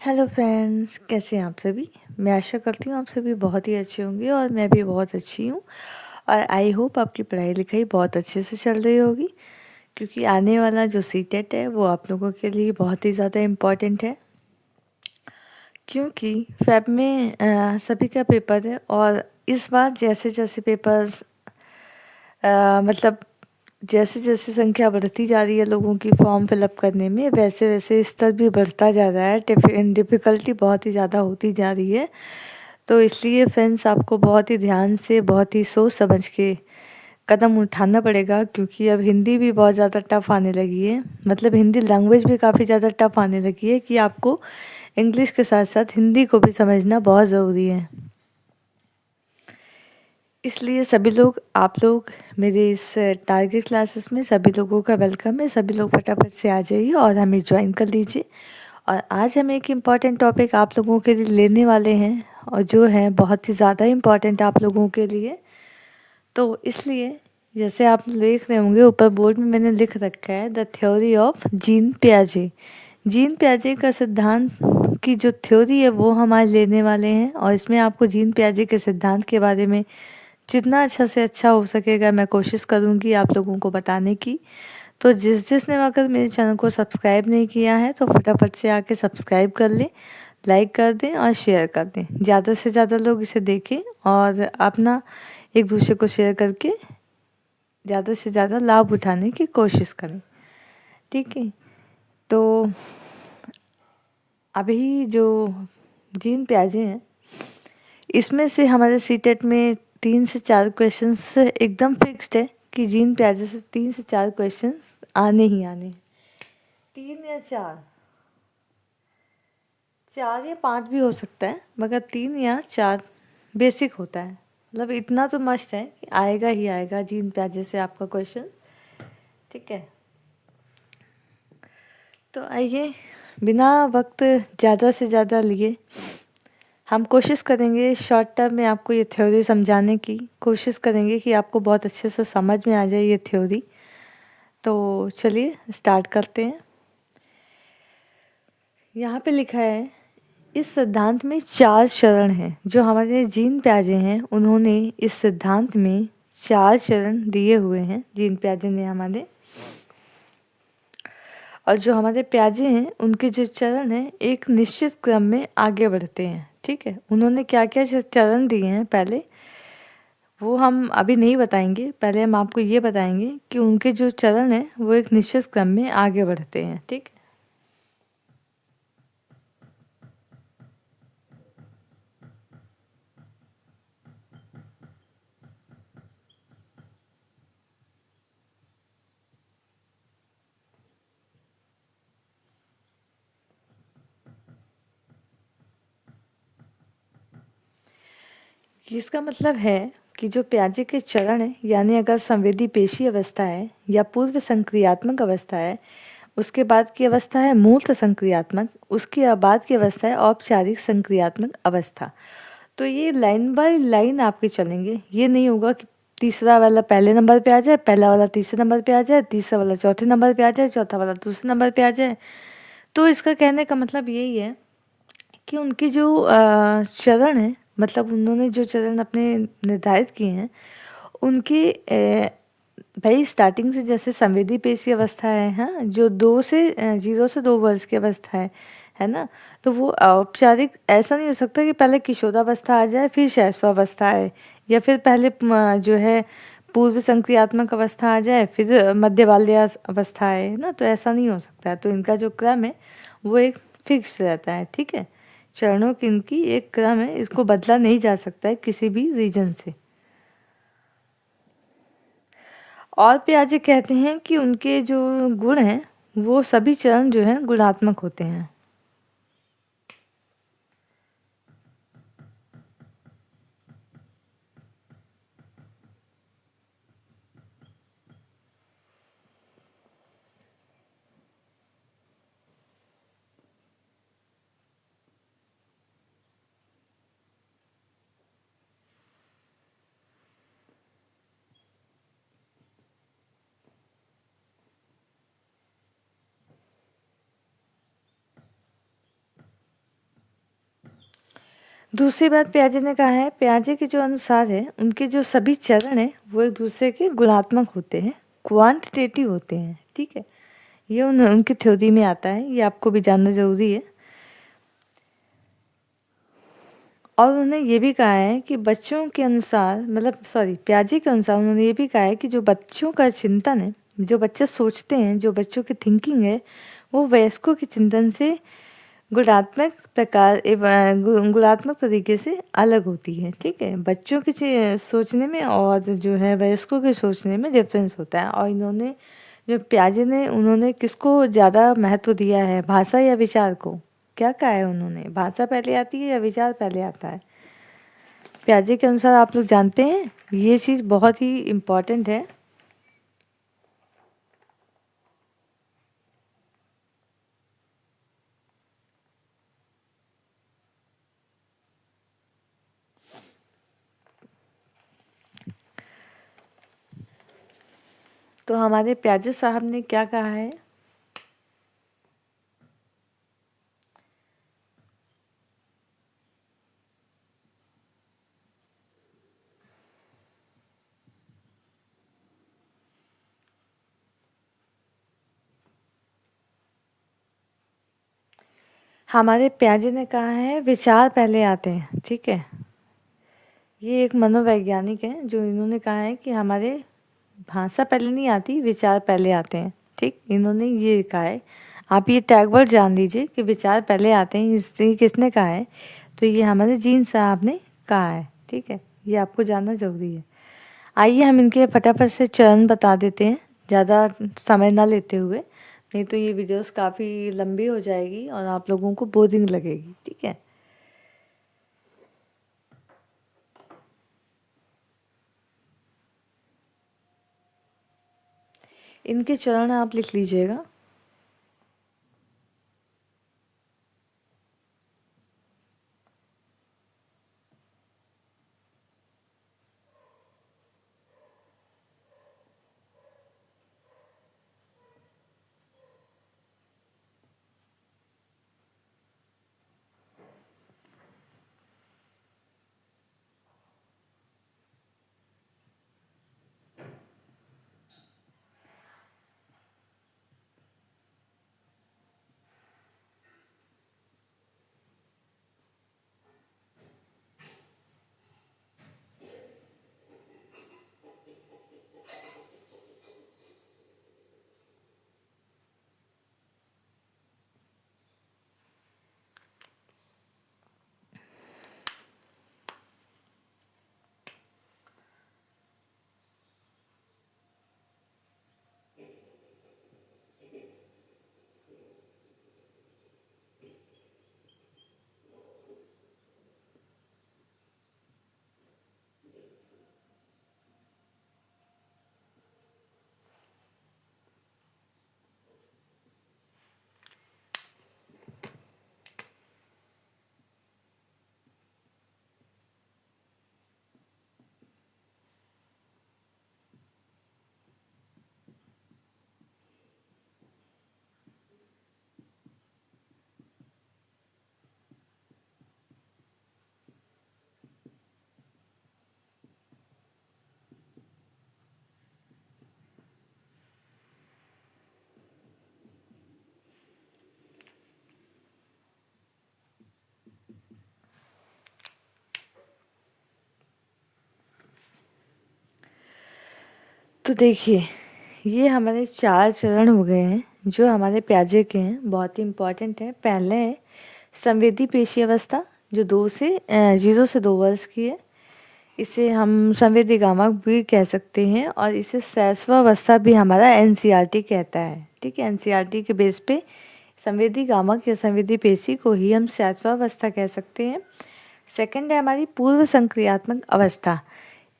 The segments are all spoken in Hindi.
हेलो फ्रेंड्स, कैसे हैं आप सभी। मैं आशा करती हूँ आप सभी बहुत ही अच्छे होंगे और मैं भी बहुत अच्छी हूँ। और आई होप आपकी पढ़ाई लिखाई बहुत अच्छे से चल रही होगी, क्योंकि आने वाला जो सीटेट है वो आप लोगों के लिए बहुत ही ज़्यादा इम्पॉर्टेंट है। क्योंकि फेब में सभी का पेपर है और इस बार जैसे जैसे पेपर्स मतलब जैसे जैसे संख्या बढ़ती जा रही है लोगों की फॉर्म फिलअप करने में, वैसे वैसे स्तर भी बढ़ता जा रहा है। डिफ़िकल्टी बहुत ही ज़्यादा होती जा रही है। तो इसलिए फ्रेंड्स, आपको बहुत ही ध्यान से, बहुत ही सोच समझ के कदम उठाना पड़ेगा, क्योंकि अब हिंदी भी बहुत ज़्यादा टफ आने लगी है। मतलब हिंदी लैंग्वेज भी काफ़ी ज़्यादा टफ आने लगी है कि आपको इंग्लिश के साथ साथ हिंदी को भी समझना बहुत ज़रूरी है। इसलिए सभी लोग, आप लोग मेरे इस टारगेट क्लासेस में सभी लोगों का वेलकम है। सभी लोग फटाफट से आ जाइए और हमें ज्वाइन कर लीजिए। और आज हम एक इम्पॉर्टेंट टॉपिक आप लोगों के लिए लेने वाले हैं, और जो है बहुत ही ज़्यादा इम्पॉर्टेंट आप लोगों के लिए। तो इसलिए जैसे आप देख रहे होंगे ऊपर बोर्ड में मैंने लिख रखा है द थ्योरी ऑफ जीन पियाजे। जीन पियाजे का सिद्धांत की जो थ्योरी है वो हम आज लेने वाले हैं, और इसमें आपको जीन पियाजे के सिद्धांत के बारे में जितना अच्छा से अच्छा हो सकेगा मैं कोशिश करूँगी आप लोगों को बताने की। तो जिसने अगर मेरे चैनल को सब्सक्राइब नहीं किया है तो फटाफट से आके सब्सक्राइब कर लें, लाइक कर दें और शेयर कर दें। ज़्यादा से ज़्यादा लोग इसे देखें और अपना एक दूसरे को शेयर करके ज़्यादा से ज़्यादा लाभ उठाने की कोशिश करें। ठीक है, तो अभी जो जीन प्याजे हैं, इसमें से हमारे सीटेट में 3 से 4 क्वेश्चंस एकदम फिक्स्ड है कि जीन प्याजे से 3 से 4 क्वेश्चंस आने ही आने। 3 या 4, 4 या 5 भी हो सकता है, मगर 3 या 4 बेसिक होता है। मतलब इतना तो मस्ट है कि आएगा ही आएगा जीन प्याजे से आपका क्वेश्चन। ठीक है, तो आइए बिना वक्त ज़्यादा से ज़्यादा लिए हम कोशिश करेंगे शॉर्ट टर्म में आपको ये थ्योरी समझाने की। कोशिश करेंगे कि आपको बहुत अच्छे से समझ में आ जाए ये थ्योरी। तो चलिए स्टार्ट करते हैं। यहाँ पे लिखा है, इस सिद्धांत में 4 चरण हैं। जो हमारे जीन प्याजे हैं उन्होंने इस सिद्धांत में 4 चरण दिए हुए हैं, जीन प्याजे ने हमारे। और जो हमारे प्याजे हैं उनके जो चरण हैं एक निश्चित क्रम में आगे बढ़ते हैं। ठीक है, उन्होंने क्या क्या चरण दिए हैं पहले वो हम अभी नहीं बताएंगे। पहले हम आपको ये बताएंगे कि उनके जो चरण हैं वो एक निश्चित क्रम में आगे बढ़ते हैं। ठीक है, इसका मतलब है कि जो प्याजे के चरण है, यानी अगर संवेदी पेशी अवस्था है या पूर्व संक्रियात्मक अवस्था है, उसके बाद की अवस्था है मूर्त संक्रियात्मक, उसके बाद की अवस्था है औपचारिक संक्रियात्मक अवस्था। तो ये लाइन बाय लाइन आपके चलेंगे। ये नहीं होगा कि तीसरा वाला पहले नंबर पे आ जाए, पहला वाला तीसरे नंबर पे आ जाए, तीसरा वाला चौथे नंबर पे आ जाए, चौथा वाला दूसरे नंबर पे आ जाए। तो इसका कहने का मतलब यही है कि उनकी जो चरण है, मतलब उन्होंने जो चरण अपने निर्धारित किए हैं उनकी भाई स्टार्टिंग से जैसे संवेदी पेशी अवस्था है, हाँ, जो 0 से 2 वर्ष की अवस्था है ना। तो वो औपचारिक ऐसा नहीं हो सकता कि पहले किशोरावस्था आ जाए फिर शैशवावस्था आए, या फिर पहले जो है पूर्व संक्रियात्मक अवस्था आ जाए फिर मध्य बाल्य अवस्था आए ना। तो ऐसा नहीं हो सकता है। तो इनका जो क्रम है वो एक फिक्स रहता है। ठीक है, चरणों की इनकी एक क्रम है, इसको बदला नहीं जा सकता है किसी भी रीजन से। और प्याजे कहते हैं कि उनके जो गुण हैं वो सभी चरण जो हैं गुणात्मक होते हैं। दूसरी बात पियाजे ने कहा है, पियाजे के जो अनुसार है उनके जो सभी चरण हैं वो एक दूसरे के गुणात्मक होते हैं, क्वांटिटेटिव होते हैं। ठीक है, ये उनकी थ्योरी में आता है, ये आपको भी जानना जरूरी है। और उन्होंने ये भी कहा है कि बच्चों के अनुसार, मतलब सॉरी, पियाजे के अनुसार उन्होंने ये भी कहा है कि जो बच्चों का चिंतन है, जो बच्चे सोचते हैं, जो बच्चों की थिंकिंग है, वो वयस्कों के चिंतन से गुणात्मक प्रकार गुणात्मक तरीके से अलग होती है। ठीक है, बच्चों के सोचने में और जो है वयस्कों के सोचने में डिफरेंस होता है। और इन्होंने जो पियाजे ने, उन्होंने किसको ज़्यादा महत्व दिया है, भाषा या विचार को? क्या कहा है उन्होंने, भाषा पहले आती है या विचार पहले आता है? पियाजे के अनुसार आप लोग जानते हैं, ये चीज़ बहुत ही इम्पॉर्टेंट है। तो हमारे पियाजे साहब ने क्या कहा है? हमारे पियाजे ने कहा है विचार पहले आते हैं। ठीक है, ये एक मनोवैज्ञानिक है, जो इन्होंने कहा है कि हमारे भाषा पहले नहीं आती, विचार पहले आते हैं। ठीक, इन्होंने ये कहा है। आप ये टैग वर्ड जान लीजिए कि विचार पहले आते हैं, इससे किसने कहा है? तो ये हमारे जीन साहब ने कहा है। ठीक है, ये आपको जानना जरूरी है। आइए हम इनके फटाफट से चरण बता देते हैं, ज़्यादा समय ना लेते हुए, नहीं तो ये वीडियोस काफ़ी लंबी हो जाएगी और आप लोगों को बोरिंग लगेगी। ठीक है, इनके चरण आप लिख लीजिएगा। तो देखिए, ये हमारे 4 चरण हो गए हैं जो हमारे पियाजे के हैं, बहुत ही इम्पोर्टेंट है। पहले है संवेदी पेशी अवस्था, जो 0 से 2 वर्ष की है। इसे हम संवेदी गामक भी कह सकते हैं, और इसे शैशवावस्था भी हमारा एनसीईआरटी कहता है। ठीक है, एनसीईआरटी के बेस पे संवेदी गामक या संवेदी पेशी को ही हम शैशवावस्था कह सकते हैं। सेकंड है हमारी पूर्व संक्रियात्मक अवस्था,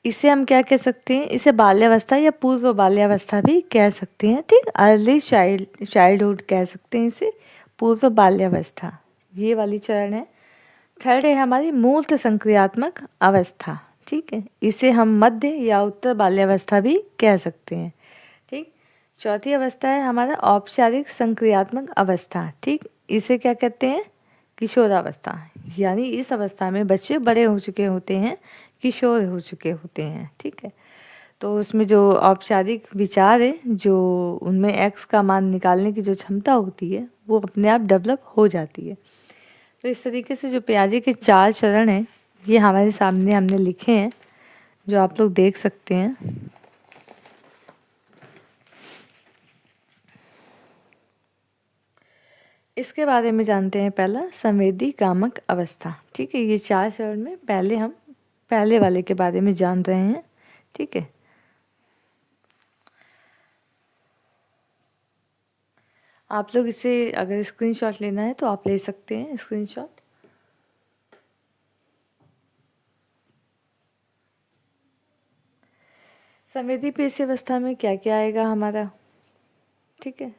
इसे हम क्या कह सकते हैं? इसे बाल्यावस्था या पूर्व बाल्यावस्था भी कह सकते हैं। ठीक, अर्ली चाइल्डहुड कह सकते हैं इसे, पूर्व बाल्यावस्था, ये वाली चरण है। थर्ड है हमारी मूर्त संक्रियात्मक अवस्था। ठीक है, इसे हम मध्य या उत्तर बाल्यावस्था भी कह सकते हैं। ठीक, चौथी अवस्था है हमारा औपचारिक संक्रियात्मक अवस्था। ठीक, इसे क्या कहते हैं? किशोरावस्था, यानी इस अवस्था में बच्चे बड़े हो चुके होते हैं, किशोर हो चुके होते हैं। ठीक है, तो उसमें जो औपचारिक विचार है, जो उनमें एक्स का मान निकालने की जो क्षमता होती है, वो अपने आप डेवलप हो जाती है। तो इस तरीके से जो पियाजे के 4 चरण हैं, ये हमारे सामने हमने लिखे हैं, जो आप लोग देख सकते हैं। इसके बारे में जानते हैं। पहला, संवेदी कामक अवस्था। ठीक है, ये 4 चरण में पहले हम पहले वाले के बारे में जान रहे हैं। ठीक है, आप लोग इसे अगर स्क्रीनशॉट लेना है तो आप ले सकते हैं स्क्रीनशॉट। संवेदी पेशी अवस्था में क्या क्या आएगा हमारा? ठीक है,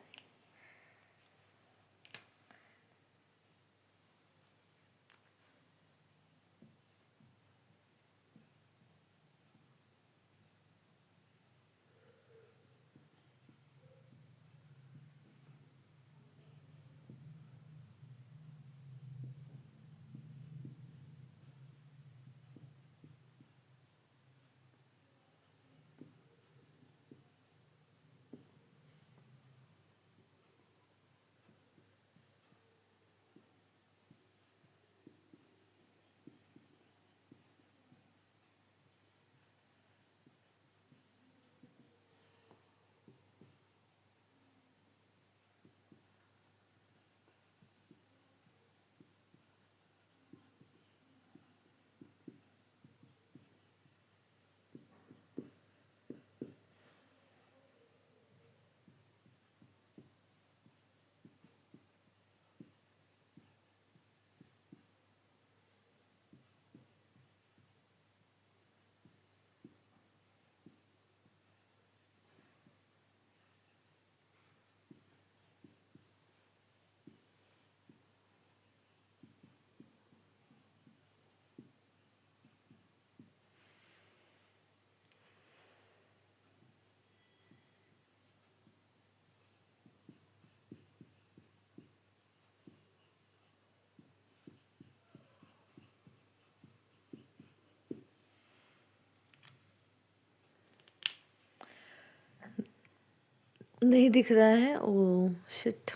नहीं दिख रहा है। ओ शिट,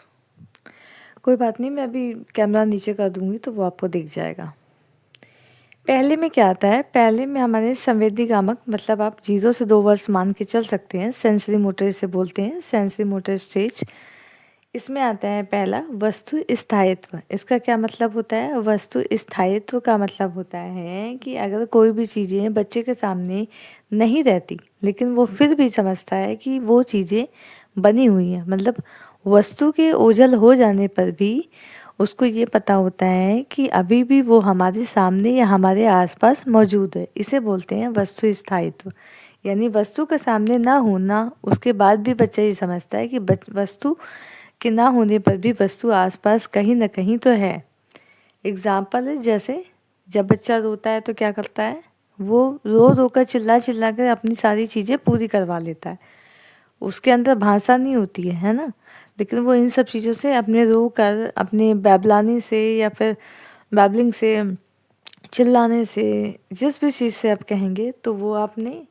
कोई बात नहीं, मैं अभी कैमरा नीचे कर दूंगी तो वो आपको दिख जाएगा। पहले में क्या आता है? पहले में हमारे संवेदी कामक, मतलब आप 0 से 2 वर्ष मान के चल सकते हैं। सेंसरी मोटर इसे बोलते हैं, सेंसरी मोटर स्टेज। इसमें आता है पहला, वस्तु स्थायित्व। इसका क्या मतलब होता है? वस्तु स्थायित्व का मतलब होता है कि अगर कोई भी चीज़ें बच्चे के सामने नहीं रहती, लेकिन वो फिर भी समझता है कि वो चीज़ें बनी हुई हैं, मतलब वस्तु के ओझल हो जाने पर भी उसको ये पता होता है कि अभी भी वो हमारे सामने या हमारे आसपास मौजूद है। इसे बोलते हैं वस्तु स्थायित्व। यानी वस्तु के सामने ना होना, उसके बाद भी बच्चा ये समझता है कि वस्तु के ना होने पर भी वस्तु आसपास कहीं ना कहीं तो है। एग्जाम्पल है, जैसे जब बच्चा रोता है तो क्या करता है? वो रो रो कर चिल्ला चिल्ला कर अपनी सारी चीज़ें पूरी करवा लेता है। उसके अंदर भाषा नहीं होती है ना, लेकिन वो इन सब चीज़ों से अपने रो कर, अपने बैबलाने से या फिर बैबलिंग से, चिल्लाने से, जिस भी चीज़ से आप कहेंगे, तो वो आपने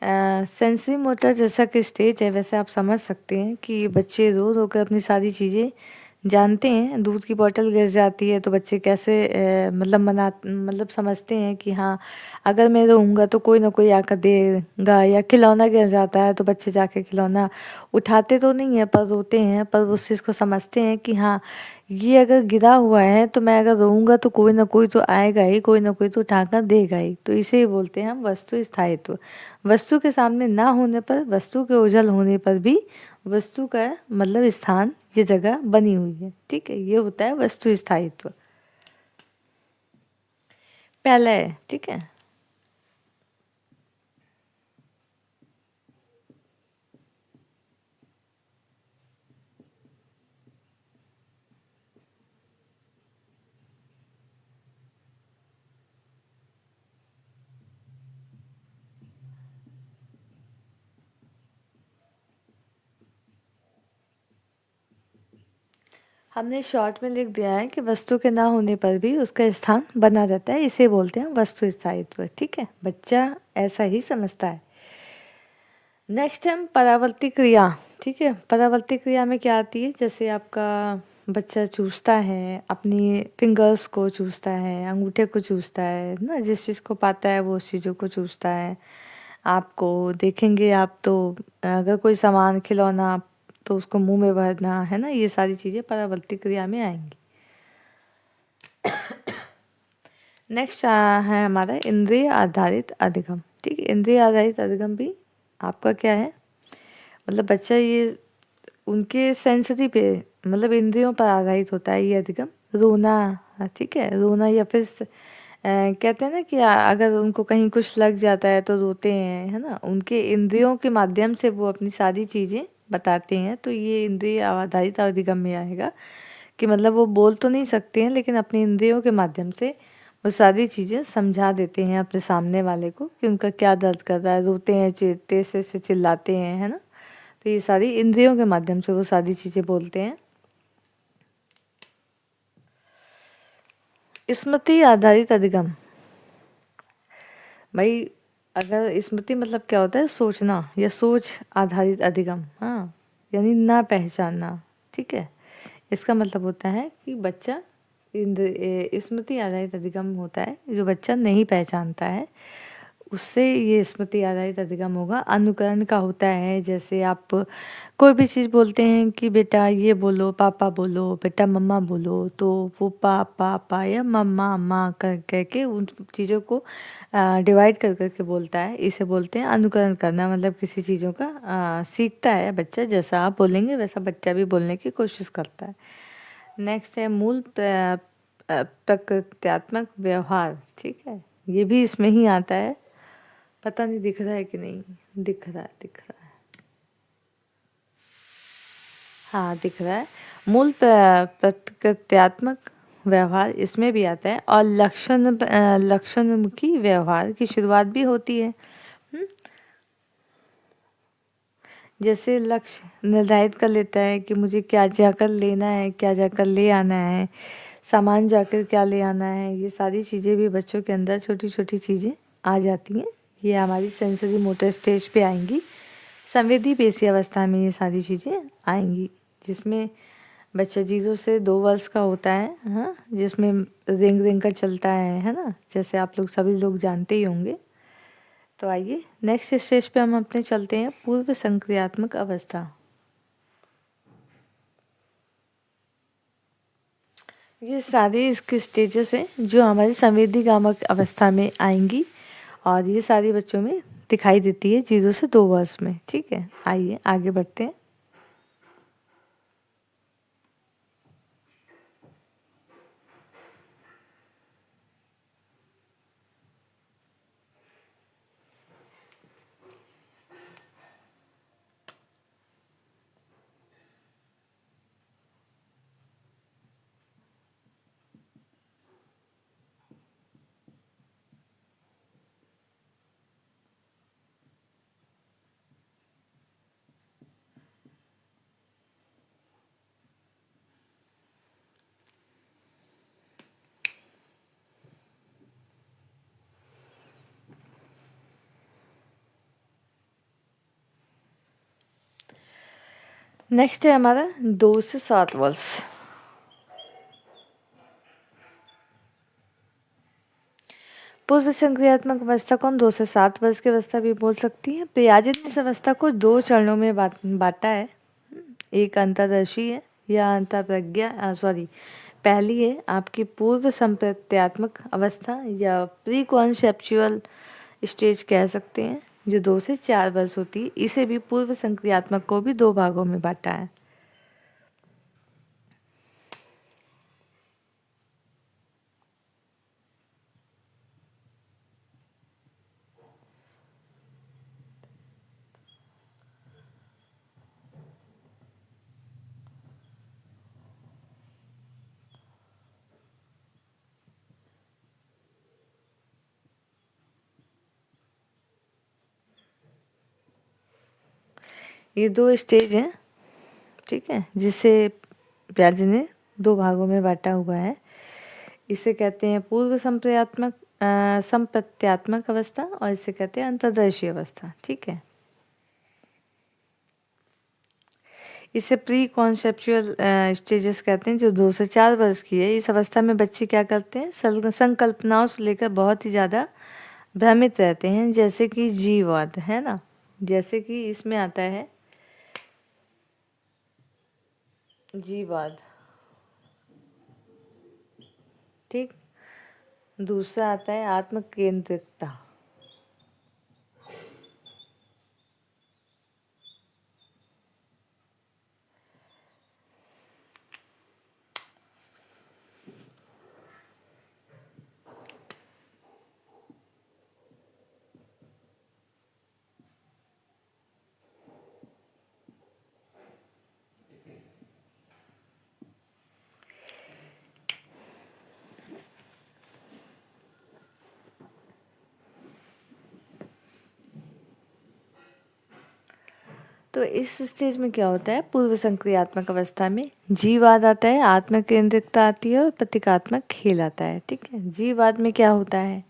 सेंसरी मोटर जैसा कि स्टेज है, वैसे आप समझ सकते हैं कि बच्चे रो रो कर अपनी सारी चीज़ें जानते हैं। दूध की बोतल गिर जाती है तो बच्चे कैसे मतलब समझते हैं कि हाँ, अगर मैं रोऊंगा तो कोई ना कोई आकर देगा। या खिलौना गिर जाता है तो बच्चे जाके खिलौना उठाते तो नहीं है पर रोते हैं, पर उस चीज़ को समझते हैं कि हाँ, ये अगर गिरा हुआ है तो मैं अगर रोऊंगा तो कोई ना कोई तो आएगा ही, कोई ना कोई तो उठाकर देगा ही। तो इसे ही बोलते हैं हम वस्तु स्थायित्व। वस्तु के सामने ना होने पर, वस्तु के ओझल होने पर भी वस्तु का मतलब स्थान, ये जगह बनी हुई है। ठीक है, ये होता है वस्तु स्थायित्व। पहला है। ठीक है, हमने शॉर्ट में लिख दिया है कि वस्तु के ना होने पर भी उसका स्थान बना रहता है, इसे बोलते हैं वस्तु स्थायित्व। ठीक है, बच्चा ऐसा ही समझता है। नेक्स्ट है परावर्ती क्रिया। ठीक है, परावर्ती क्रिया में क्या आती है, जैसे आपका बच्चा चूसता है, अपनी फिंगर्स को चूसता है, अंगूठे को चूसता है ना, जिस चीज़ को पाता है वो उस चीज़ों को चूसता है। आपको देखेंगे आप तो अगर कोई सामान खिलौना तो उसको मुंह में भरना है ना, ये सारी चीज़ें परावर्ती क्रिया में आएंगी। नेक्स्ट है हमारा इंद्रिय आधारित अधिगम। ठीक है, इंद्रिय आधारित अधिगम भी आपका क्या है, मतलब बच्चा ये उनके सेंसरी पे मतलब इंद्रियों पर आधारित होता है ये अधिगम। रोना, ठीक है, रोना या फिर कहते हैं ना कि अगर उनको कहीं कुछ लग जाता है तो रोते हैं, है ना, उनके इंद्रियों के माध्यम से वो अपनी सारी चीज़ें बताते हैं। तो ये इंद्रिय आधारित अधिगम में आएगा कि मतलब वो बोल तो नहीं सकते हैं लेकिन अपने इंद्रियों के माध्यम से वो सारी चीज़ें समझा देते हैं अपने सामने वाले को कि उनका क्या दर्द कर रहा है, रोते हैं, तेज से चिल्लाते हैं, है ना। तो ये सारी इंद्रियों के माध्यम से वो सारी चीज़ें बोलते हैं। स्मृति आधारित अधिगम, भाई अगर स्मृति मतलब क्या होता है, सोचना या सोच आधारित अधिगम, हाँ, यानी ना पहचानना। ठीक है, इसका मतलब होता है कि बच्चा स्मृति आधारित अधिगम होता है जो बच्चा नहीं पहचानता है, उससे ये स्मृति आधारित अधिगम होगा। अनुकरण का होता है, जैसे आप कोई भी चीज़ बोलते हैं कि बेटा ये बोलो, पापा बोलो, बेटा मम्मा बोलो, तो वो पापा या मम्मा अम्मा कर करके उन चीज़ों को डिवाइड कर करके बोलता है। इसे बोलते हैं अनुकरण करना, मतलब किसी चीज़ों का सीखता है बच्चा, जैसा आप बोलेंगे वैसा बच्चा भी बोलने की कोशिश करता है। नेक्स्ट है मूल प्रकृत्यात्मक व्यवहार। ठीक है, ये भी इसमें ही आता है, पता नहीं दिख रहा है कि नहीं, दिख रहा है, दिख रहा है, हाँ दिख रहा है। मूल प्रकृत्यात्मक व्यवहार इसमें भी आता है, और लक्षणमुखी व्यवहार की शुरुआत भी होती है। जैसे लक्ष्य निर्धारित कर लेता है कि मुझे क्या जाकर लेना है, क्या जाकर ले आना है, सामान जाकर क्या ले आना है, ये सारी चीज़ें भी बच्चों के अंदर छोटी छोटी चीज़ें आ जाती हैं। ये हमारी सेंसरी मोटर स्टेज पे आएंगी, संवेदी पेशी अवस्था में ये सारी चीज़ें आएंगी, जिसमें बच्चा 0 से 2 वर्ष का होता है, हाँ, जिसमें रिंग रिंग का चलता है ना, जैसे आप लोग सभी लोग जानते ही होंगे। तो आइए नेक्स्ट स्टेज पे हम अपने चलते हैं, पूर्व संक्रियात्मक अवस्था। ये सारी इसकी स्टेजेस हैं जो हमारी संवेदीगामक अवस्था में आएंगी, और ये सारी बच्चों में दिखाई देती है 0 से 2 वर्ष में। ठीक है, आइए आगे बढ़ते हैं। नेक्स्ट है हमारा 2 से 7 वर्ष। पूर्व संक्रियात्मक अवस्था को हम 2 से 7 वर्ष की अवस्था भी बोल सकती हैं। पियाजे ने इस अवस्था को 2 चरणों में बांटा है। एक अंतर्दर्शी है या अंतर्प्रज्ञा, सॉरी, पहली है आपकी पूर्व संप्रत्यात्मक अवस्था या प्री कॉन्सेप्चुअल स्टेज कह सकते हैं, जो 2 से 4 वर्ष होती है। इसे भी पूर्व संक्रियात्मक को भी 2 भागों में बांटा है। ये 2 स्टेज हैं, ठीक है, जिसे प्याजे ने दो भागों में बांटा हुआ है। इसे कहते हैं पूर्व संप्रत्यात्मक अवस्था और इसे कहते हैं अंतर्दर्शी अवस्था। ठीक है, इसे प्री कॉन्सेप्चुअल स्टेजेस कहते हैं, जो 2 से 4 वर्ष की है। इस अवस्था में बच्चे क्या करते हैं, संकल्पनाओं से लेकर बहुत ही ज़्यादा भ्रमित रहते हैं, जैसे कि जीववाद है ना, जैसे कि इसमें आता है जीववाद। ठीक, दूसरा आता है आत्म केंद्रिकता। तो इस स्टेज में क्या होता है, पूर्व संक्रियात्मक अवस्था में जीववाद आता है, आत्म केंद्रिकता आती है और प्रतीकात्मक खेल आता है। ठीक है, जीववाद में क्या होता है,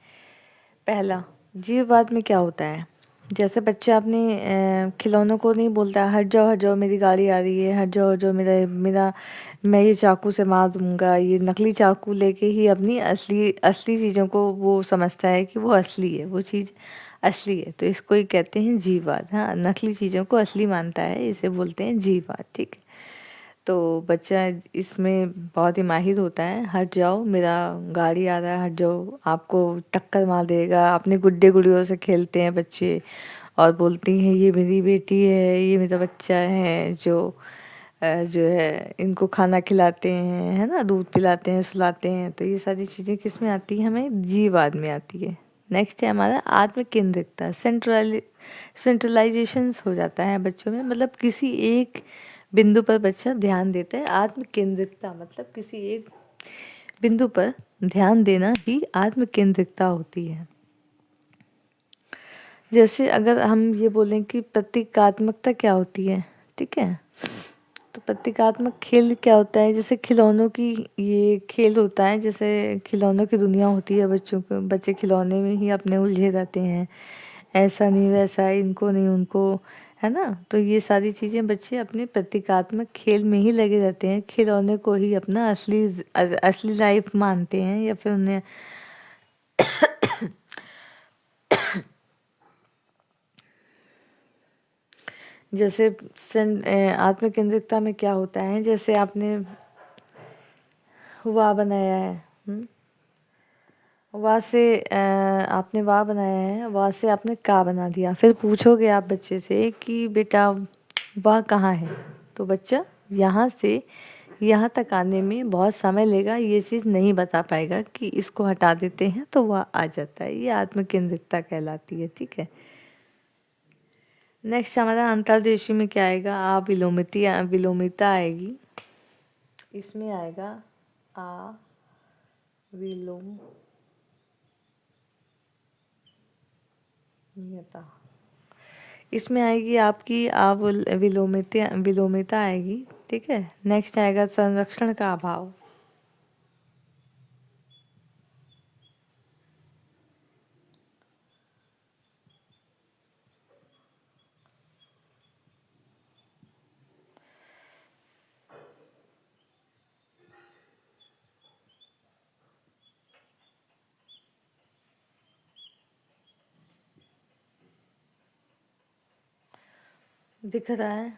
पहला जीववाद में क्या होता है, जैसे बच्चा अपने खिलौनों को नहीं बोलता हट जाओ मेरी गाड़ी आ रही है, हट जाओ मेरा मेरा मैं ये चाकू से मार दूंगा, ये नकली चाकू लेके ही अपनी असली असली चीज़ों को वो समझता है कि वो असली है, वो चीज़ असली है, तो इसको ही कहते हैं जीववाद। हाँ, नकली चीज़ों को असली मानता है, इसे बोलते हैं जीववाद। ठीक है, तो बच्चा इसमें बहुत ही माहिर होता है, हट जाओ मेरा गाड़ी आ रहा है, हट जाओ आपको टक्कर मार देगा। अपने गुड्डे गुड़ियों से खेलते हैं बच्चे और बोलती हैं ये मेरी बेटी है, ये मेरा बच्चा है, जो है इनको खाना खिलाते हैं, है ना, दूध पिलाते हैं, सुलाते हैं। तो ये सारी चीज़ें किस में आती है, हमें जीववाद में आती है। नेक्स्ट है हमारा आत्म केंद्रिकता। सेंट्रलाइजेशंस हो जाता है बच्चों में, मतलब किसी एक बिंदु पर बच्चा ध्यान देता है। आत्म केंद्रिकता मतलब किसी एक बिंदु पर ध्यान देना ही आत्म केंद्रिकता होती है। जैसे अगर हम ये बोलें कि प्रतीकात्मकता क्या होती है, ठीक है, तो प्रतीकात्मक खेल क्या होता है, जैसे खिलौनों की ये खेल होता है, जैसे खिलौनों की दुनिया होती है बच्चों को, बच्चे खिलौने में ही अपने उलझे रहते हैं, ऐसा नहीं वैसा, इनको नहीं उनको, है ना। तो ये सारी चीज़ें बच्चे अपने प्रतीकात्मक खेल में ही लगे रहते हैं, खिलौने को ही अपना असली लाइफ मानते हैं, या फिर उन्हें जैसे आत्म केंद्रिकता में क्या होता है, जैसे आपने वाह बनाया है, वाह से आपने वाह बनाया है, वाह से आपने का बना दिया, फिर पूछोगे आप बच्चे से कि बेटा वाह कहाँ है, तो बच्चा यहाँ से यहाँ तक आने में बहुत समय लेगा, ये चीज़ नहीं बता पाएगा कि इसको हटा देते हैं तो वह आ जाता है। ये आत्म केंद्रिकता कहलाती है। ठीक है, नेक्स्ट हमारा अंतर्देशी में क्या आएगा, विलोमिता आएगी, इसमें आएगा आ विलोमिता, इसमें आएगी आपकी विलोमिता आएगी। ठीक है, नेक्स्ट आएगा संरक्षण का अभाव। दिख रहा है,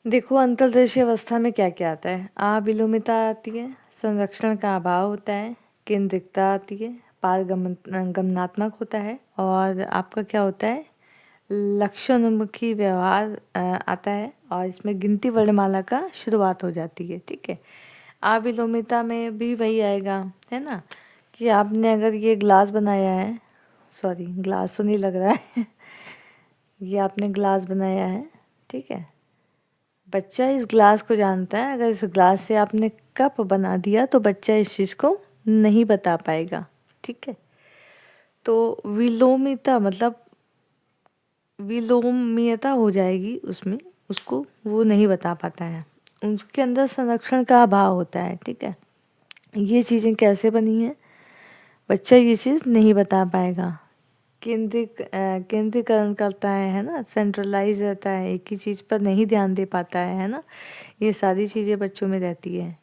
देखो अंतर्देशीय अवस्था में क्या क्या आता है, अविलोमिता आती है, संरक्षण का अभाव होता है, केंद्रिकता आती है, पारगमनात्मक होता है, और आपका क्या होता है, लक्ष्योन्मुखी व्यवहार आता है और इसमें गिनती वर्णमाला का शुरुआत हो जाती है। ठीक है, अविलोमिता में भी वही आएगा, है ना, कि आपने अगर ये ग्लास बनाया है, सॉरी ग्लास तो नहीं लग रहा है ये आपने ग्लास बनाया है, ठीक है, बच्चा इस ग्लास को जानता है। अगर इस ग्लास से आपने कप बना दिया तो बच्चा इस चीज़ को नहीं बता पाएगा। ठीक है, तो विलोमिता मतलब विलोम्यता हो जाएगी उसमें, उसको वो नहीं बता पाता है, उसके अंदर संरक्षण का अभाव होता है। ठीक है, ये चीज़ें कैसे बनी हैं, बच्चा ये चीज़ नहीं बता पाएगा। केंद्रीकरण करता है ना, सेंट्रलाइज रहता है, एक ही चीज़ पर नहीं ध्यान दे पाता है ना, ये सारी चीज़ें बच्चों में रहती है।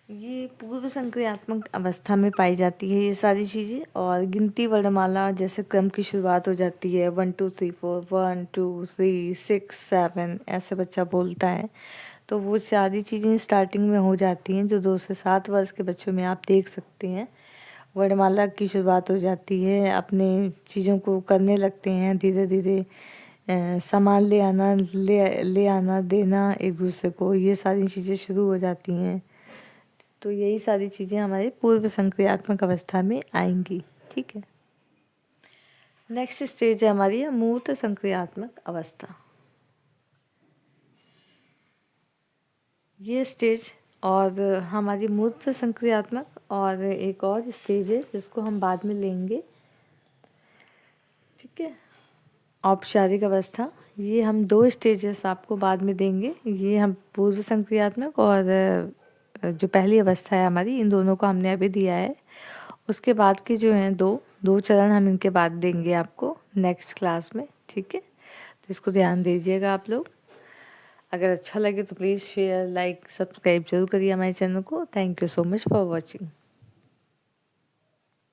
ये पूर्व संक्रियात्मक अवस्था में पाई जाती है ये सारी चीज़ें। और गिनती वर्णमाला जैसे क्रम की शुरुआत हो जाती है 1 2 3 4, 1 2 3 6 7 ऐसे बच्चा बोलता है, तो वो सारी चीज़ें स्टार्टिंग में हो जाती हैं, जो 2 से 7 वर्ष के बच्चों में आप देख सकते हैं। वर्णमाला की शुरुआत हो जाती है, अपने चीज़ों को करने लगते हैं धीरे धीरे, सामान ले आना देना एक दूसरे को, ये सारी चीज़ें शुरू हो जाती हैं। तो यही सारी चीज़ें हमारे पूर्व संक्रियात्मक अवस्था में आएंगी। ठीक है, नेक्स्ट स्टेज है हमारी अमूर्त संक्रियात्मक अवस्था। ये स्टेज और हमारी मूर्त संक्रियात्मक और एक और स्टेज है जिसको हम बाद में लेंगे। ठीक है, औपचारिक अवस्था, ये हम 2 स्टेजेस आपको बाद में देंगे। ये हम पूर्व संक्रियात्मक और जो पहली अवस्था है हमारी, इन दोनों को हमने अभी दिया है। उसके बाद के जो हैं दो चरण हम इनके बाद देंगे आपको नेक्स्ट क्लास में। ठीक है, तो इसको ध्यान दीजिएगा आप लोग। अगर अच्छा लगे तो प्लीज़ शेयर, लाइक, सब्सक्राइब जरूर करिए हमारे चैनल को। Thank you so much for watching.